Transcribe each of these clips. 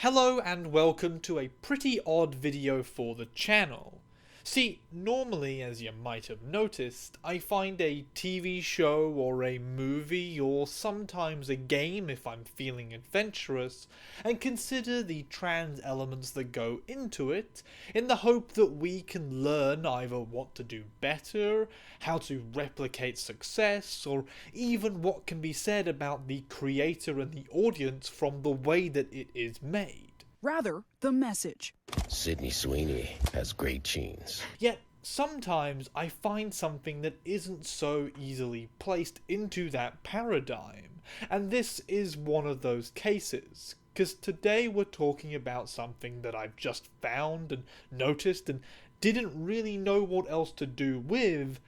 Hello and welcome to a pretty odd video for the channel. See, normally, as you might have noticed, I find a TV show or a movie or sometimes a game if I'm feeling adventurous and consider the trans elements that go into it in the hope that we can learn either what to do better, how to replicate success, or even what can be said about the creator and the audience from the way that it is made. Rather, the message. Sydney Sweeney has great genes. Yet, sometimes I find something that isn't so easily placed into that paradigm, and this is one of those cases, because today we're talking about something that I've just found and noticed and didn't really know what else to do with,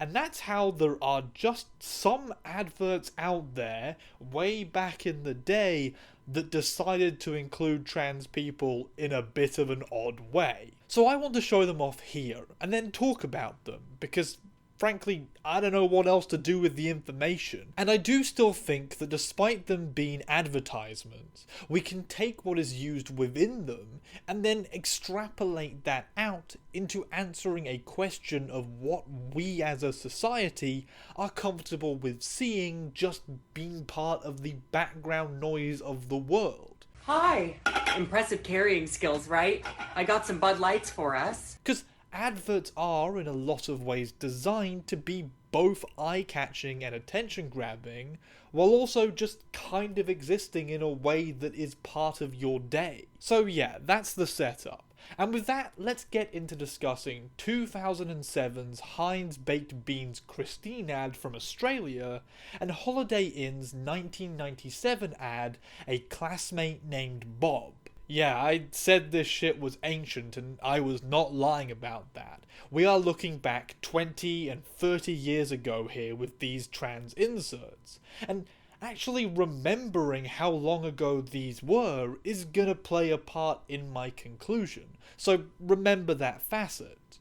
and that's how there are just some adverts out there, way back in the day, that decided to include trans people in a bit of an odd way. So I want to show them off here, and then talk about them, because frankly, I don't know what else to do with the information. And I do still think that despite them being advertisements, we can take what is used within them and then extrapolate that out into answering a question of what we as a society are comfortable with seeing just being part of the background noise of the world. Hi! Impressive carrying skills, right? I got some Bud Lights for us. Because adverts are, in a lot of ways, designed to be both eye-catching and attention-grabbing, while also just kind of existing in a way that is part of your day. So yeah, that's the setup. And with that, let's get into discussing 2007's Heinz Baked Beans Christine ad from Australia, and Holiday Inn's 1997 ad, A Classmate Named Bob. Yeah, I said this shit was ancient, and I was not lying about that. We are looking back 20 and 30 years ago here with these trans inserts, and actually remembering how long ago these were is gonna play a part in my conclusion, so remember that facet.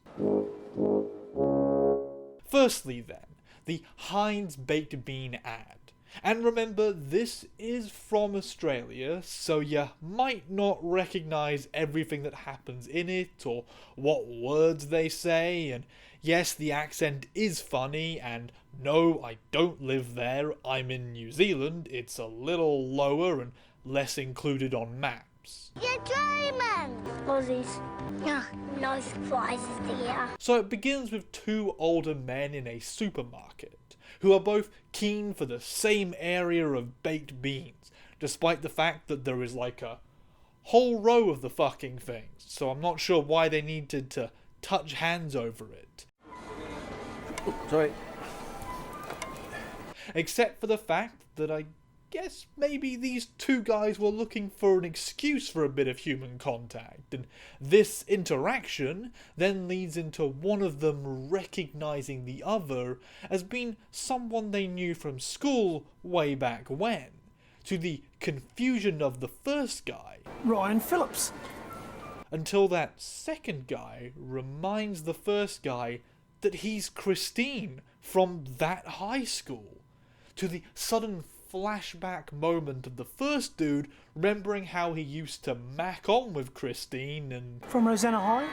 Firstly then, the Heinz Baked Bean ad. And remember, this is from Australia, so you might not recognise everything that happens in it, or what words they say, and yes, the accent is funny, and no, I don't live there, I'm in New Zealand, it's a little lower and less included on maps. You're dreaming! Aussies. No surprises there. So it begins with two older men in a supermarket, who are both keen for the same area of baked beans, despite the fact that there is like a whole row of the fucking things, so I'm not sure why they needed to touch hands over it. Sorry. Except for the fact that I guess maybe these two guys were looking for an excuse for a bit of human contact, and this interaction then leads into one of them recognizing the other as being someone they knew from school way back when, to the confusion of the first guy. Ryan Phillips. Until that second guy reminds the first guy that he's Christine from that high school, to the sudden flashback moment of the first dude remembering how he used to mac on with Christine and... From Rosanna High?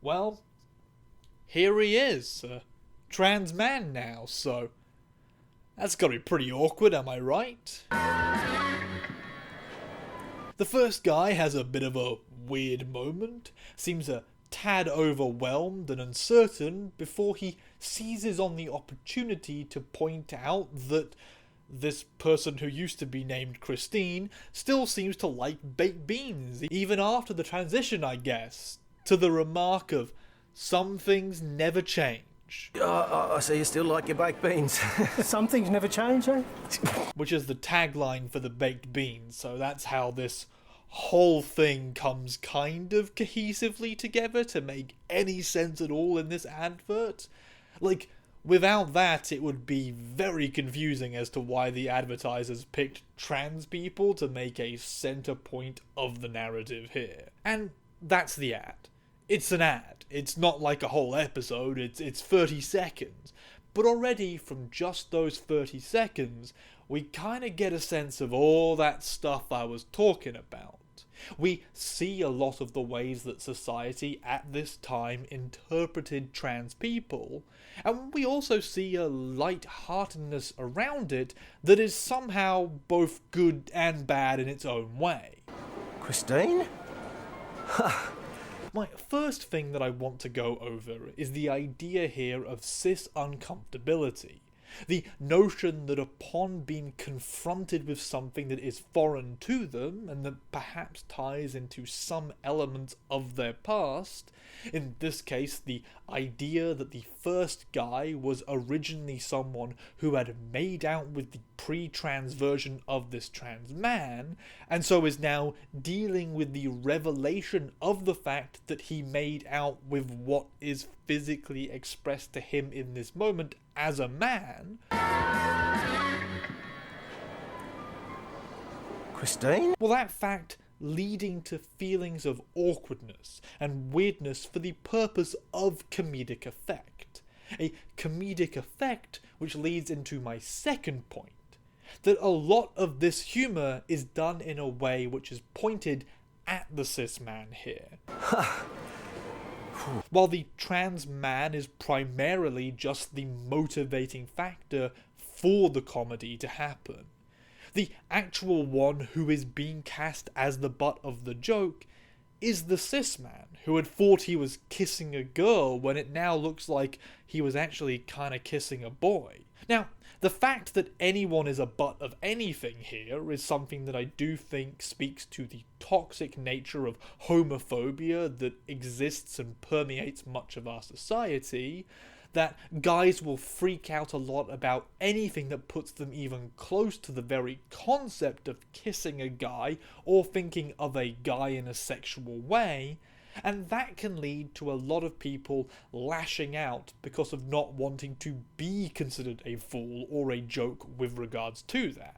Well, here he is, a trans man now, so that's gotta be pretty awkward, am I right? The first guy has a bit of a weird moment, seems a tad overwhelmed and uncertain before he seizes on the opportunity to point out that this person who used to be named Christine still seems to like baked beans, even after the transition, I guess, to the remark of, some things never change. I see you still like your baked beans. Some things never change, eh? Which is the tagline for the baked beans, so that's how this whole thing comes kind of cohesively together to make any sense at all in this advert. Like, without that, it would be very confusing as to why the advertisers picked trans people to make a center point of the narrative here. And that's the ad. It's an ad. It's not like a whole episode, it's 30 seconds. But already from just those 30 seconds, we kinda get a sense of all that stuff I was talking about. We see a lot of the ways that society at this time interpreted trans people, and we also see a light-heartedness around it that is somehow both good and bad in its own way. Christine? My first thing that I want to go over is the idea here of cis uncomfortability. The notion that upon being confronted with something that is foreign to them, and that perhaps ties into some element of their past, in this case the idea that the first guy was originally someone who had made out with the pre-trans version of this trans man, and so is now dealing with the revelation of the fact that he made out with what is physically expressed to him in this moment as a man. Christine? Well, that fact leading to feelings of awkwardness and weirdness for the purpose of comedic effect. A comedic effect which leads into my second point, that a lot of this humour is done in a way which is pointed at the cis man here. While the trans man is primarily just the motivating factor for the comedy to happen, the actual one who is being cast as the butt of the joke is the cis man, who had thought he was kissing a girl when it now looks like he was actually kinda kissing a boy. Now, the fact that anyone is a butt of anything here is something that I do think speaks to the toxic nature of homophobia that exists and permeates much of our society, that guys will freak out a lot about anything that puts them even close to the very concept of kissing a guy or thinking of a guy in a sexual way, and that can lead to a lot of people lashing out because of not wanting to be considered a fool or a joke with regards to that.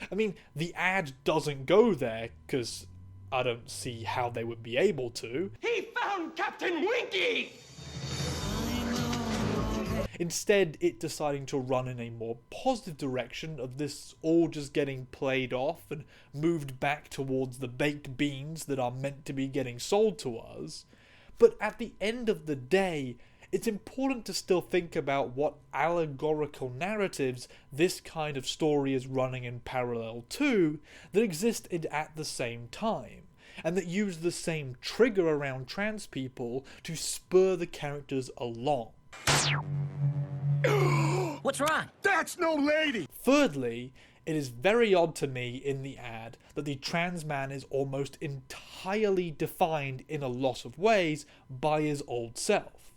I mean, the ad doesn't go there, because I don't see how they would be able to. He found Captain Winky! Instead, it deciding to run in a more positive direction of this all just getting played off and moved back towards the baked beans that are meant to be getting sold to us. But at the end of the day, it's important to still think about what allegorical narratives this kind of story is running in parallel to that existed at the same time, and that use the same trigger around trans people to spur the characters along. What's wrong? That's no lady! Thirdly, it is very odd to me in the ad that the trans man is almost entirely defined in a lot of ways by his old self.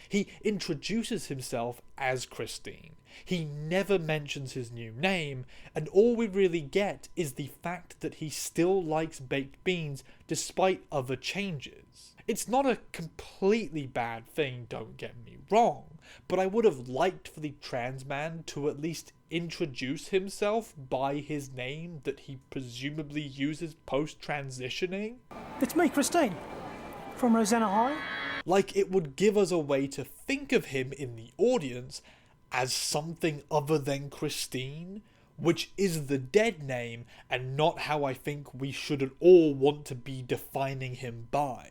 He introduces himself as Christine. He never mentions his new name, and all we really get is the fact that he still likes baked beans despite other changes. It's not a completely bad thing, don't get me wrong, but I would have liked for the trans man to at least introduce himself by his name that he presumably uses post-transitioning. It's me, Christine, from Rosanna High. Like it would give us a way to think of him in the audience as something other than Christine, which is the dead name and not how I think we should at all want to be defining him by.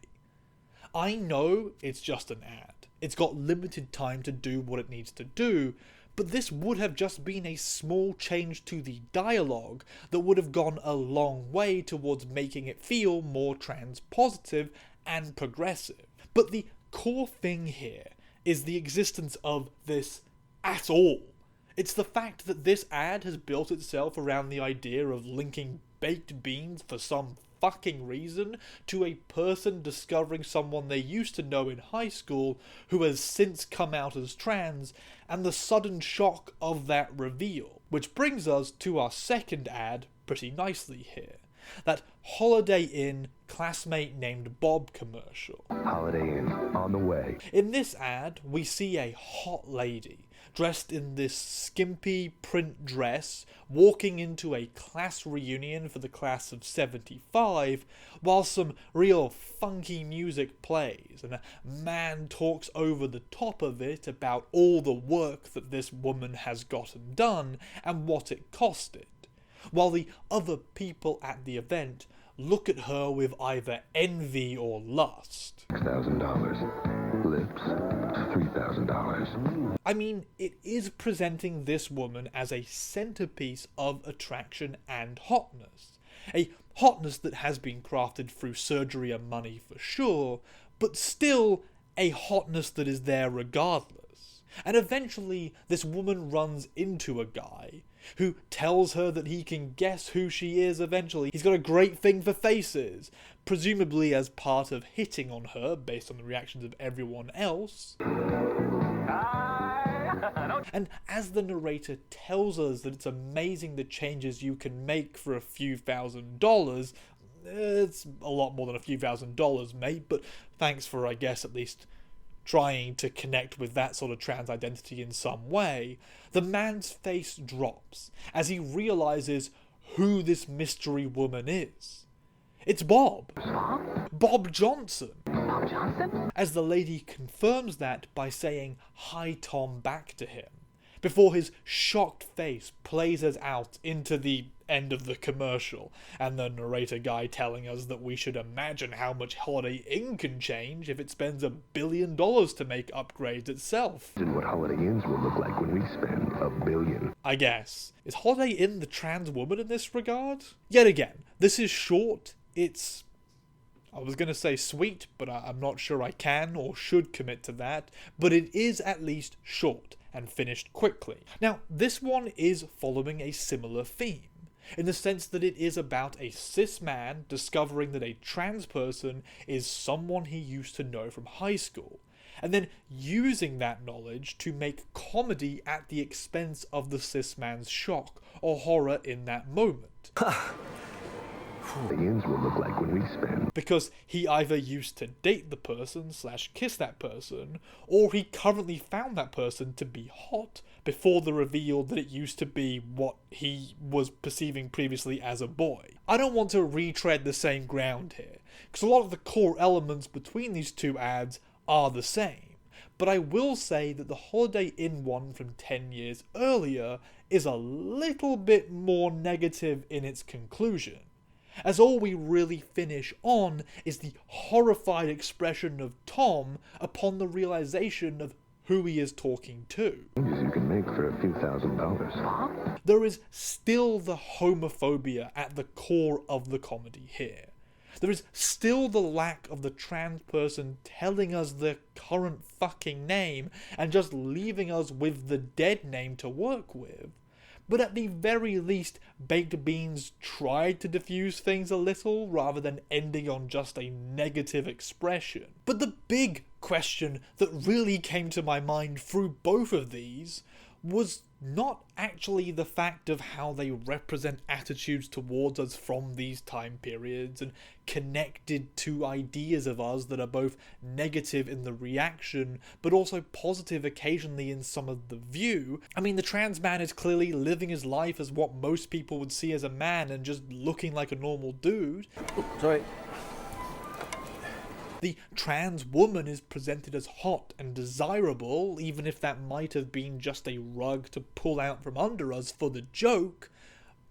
I know it's just an ad. It's got limited time to do what it needs to do, but this would have just been a small change to the dialogue that would have gone a long way towards making it feel more trans-positive and progressive. But the core thing here is the existence of this at all. It's the fact that this ad has built itself around the idea of linking baked beans for some fucking reason to a person discovering someone they used to know in high school who has since come out as trans, and the sudden shock of that reveal. Which brings us to our second ad pretty nicely here. That Holiday Inn classmate named Bob commercial. Holiday Inn, on the way. In this ad, we see a hot lady dressed in this skimpy print dress, walking into a class reunion for the class of 75, while some real funky music plays, and a man talks over the top of it about all the work that this woman has gotten done and what it costed, while the other people at the event look at her with either envy or lust. $6,000. Lips, $3,000. I mean, it is presenting this woman as a centerpiece of attraction and hotness. A hotness that has been crafted through surgery and money for sure, but still a hotness that is there regardless. And eventually, this woman runs into a guy who tells her that he can guess who she is eventually. He's got a great thing for faces, presumably as part of hitting on her based on the reactions of everyone else. And as the narrator tells us that it's amazing the changes you can make for a few $1,000s, it's a lot more than a few $1,000s, mate, but thanks for, I guess, at least trying to connect with that sort of trans identity in some way, the man's face drops as he realizes who this mystery woman is. It's Bob. Bob Johnson. Bob Johnson? As the lady confirms that by saying "Hi Tom" back to him, before his shocked face plays us out into the end of the commercial, and the narrator guy telling us that we should imagine how much Holiday Inn can change if it spends $1 billion to make upgrades itself. And what Holiday Inns will look like when we spend $1 billion. I guess. Is Holiday Inn the trans woman in this regard? Yet again, this is short. It's, I was going to say sweet, but I'm not sure I can or should commit to that, but it is at least short and finished quickly. Now, this one is following a similar theme, in the sense that it is about a cis man discovering that a trans person is someone he used to know from high school, and then using that knowledge to make comedy at the expense of the cis man's shock or horror in that moment. The inns will look like when we spend. Because he either used to date the person / kiss that person, or he currently found that person to be hot before the reveal that it used to be what he was perceiving previously as a boy. I don't want to retread the same ground here, because a lot of the core elements between these two ads are the same, but I will say that the Holiday Inn one from 10 years earlier is a little bit more negative in its conclusion, as all we really finish on is the horrified expression of Tom upon the realization of who he is talking to. You can make for a few $1,000s. There is still the homophobia at the core of the comedy here. There is still the lack of the trans person telling us their current fucking name and just leaving us with the dead name to work with. But at the very least, Baked Beans tried to diffuse things a little rather than ending on just a negative expression. But the big question that really came to my mind through both of these was not actually the fact of how they represent attitudes towards us from these time periods and connected to ideas of us that are both negative in the reaction but also positive occasionally in some of the view. I mean, the trans man is clearly living his life as what most people would see as a man and just looking like a normal dude. Sorry. The trans woman is presented as hot and desirable, even if that might have been just a rug to pull out from under us for the joke.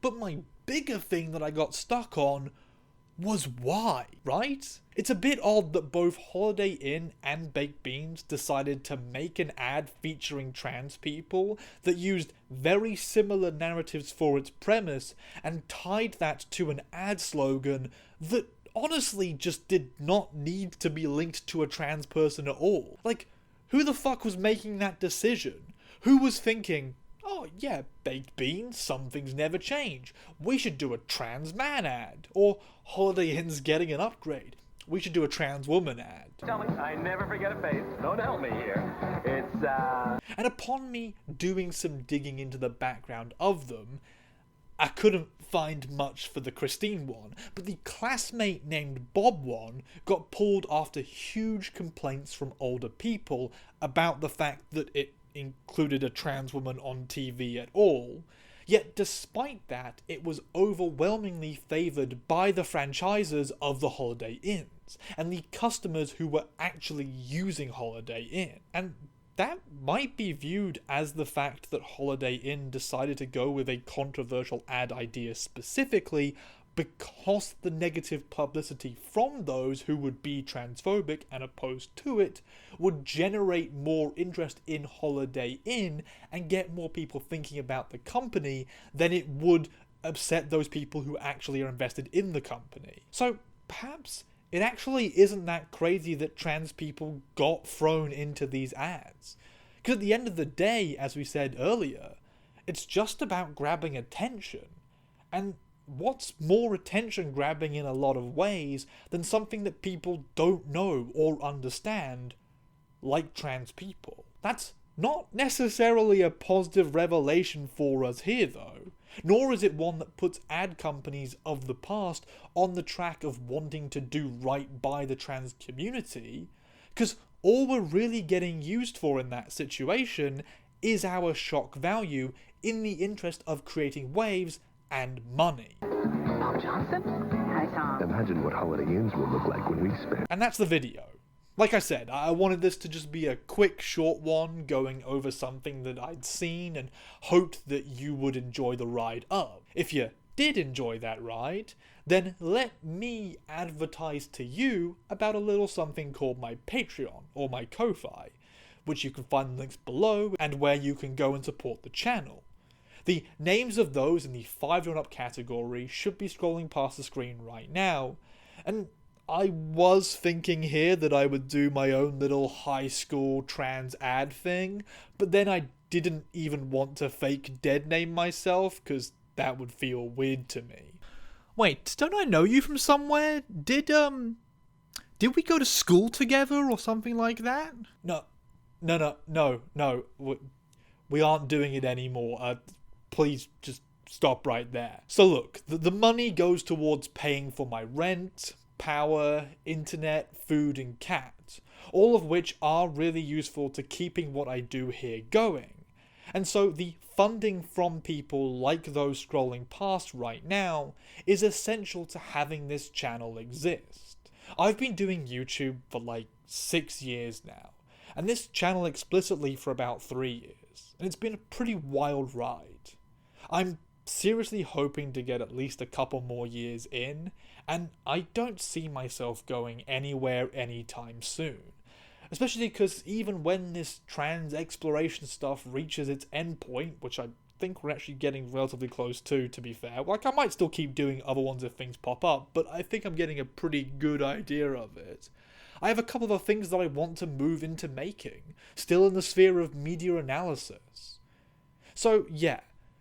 But my bigger thing that I got stuck on was why, right? It's a bit odd that both Holiday Inn and Baked Beans decided to make an ad featuring trans people that used very similar narratives for its premise and tied that to an ad slogan that honestly just did not need to be linked to a trans person at all. Like, who the fuck was making that decision? Who was thinking, oh yeah, Baked Beans, some things never change, we should do a trans man ad? Or Holiday Inn's getting an upgrade, we should do a trans woman ad? Tell me, I never forget a face. Don't help me here. It's, And upon me doing some digging into the background of them, I couldn't find much for the Christine one, but the classmate named Bob one got pulled after huge complaints from older people about the fact that it included a trans woman on TV at all. Yet despite that, it was overwhelmingly favoured by the franchisors of the Holiday Inns, and the customers who were actually using Holiday Inn. And that might be viewed as the fact that Holiday Inn decided to go with a controversial ad idea specifically because the negative publicity from those who would be transphobic and opposed to it would generate more interest in Holiday Inn and get more people thinking about the company than it would upset those people who actually are invested in the company. So perhaps it actually isn't that crazy that trans people got thrown into these ads. Because at the end of the day, as we said earlier, it's just about grabbing attention. And what's more attention grabbing in a lot of ways than something that people don't know or understand, like trans people? That's not necessarily a positive revelation for us here though, nor is it one that puts ad companies of the past on the track of wanting to do right by the trans community, because all we're really getting used for in that situation is our shock value in the interest of creating waves and money. Bob Johnson? Hi, Tom. Imagine what Holiday Inns will look like when we spend. And that's the video. Like I said, I wanted this to just be a quick, short one going over something that I'd seen and hoped that you would enjoy the ride of. If you did enjoy that ride, then let me advertise to you about a little something called my Patreon or my Ko-Fi, which you can find the links below and where you can go and support the channel. The names of those in the $5 and up category should be scrolling past the screen right now, and I was thinking here that I would do my own little high school trans ad thing, but then I didn't even want to fake dead name myself, because that would feel weird to me. Wait, don't I know you from somewhere? Did we go to school together or something like that? No. We aren't doing it anymore. Please just stop right there. So look, the money goes towards paying for my rent, power, internet, food, and cat, all of which are really useful to keeping what I do here going. And so the funding from people like those scrolling past right now is essential to having this channel exist. I've been doing YouTube for like 6 years now, and this channel explicitly for about 3 years, and it's been a pretty wild ride. I'm seriously hoping to get at least a couple more years in, and I don't see myself going anywhere anytime soon. Especially because even when this trans exploration stuff reaches its endpoint, which I think we're actually getting relatively close to be fair, like I might still keep doing other ones if things pop up, but I think I'm getting a pretty good idea of it. I have a couple of other things that I want to move into making, still in the sphere of media analysis. So yeah,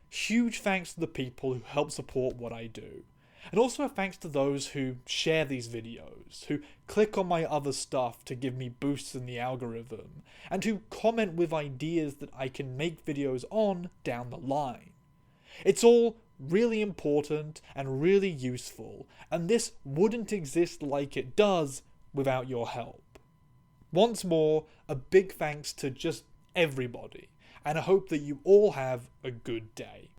huge thanks to the people who help support what I do. And also a thanks to those who share these videos, who click on my other stuff to give me boosts in the algorithm, and who comment with ideas that I can make videos on down the line. It's all really important and really useful, and this wouldn't exist like it does without your help. Once more, a big thanks to just everybody, and I hope that you all have a good day.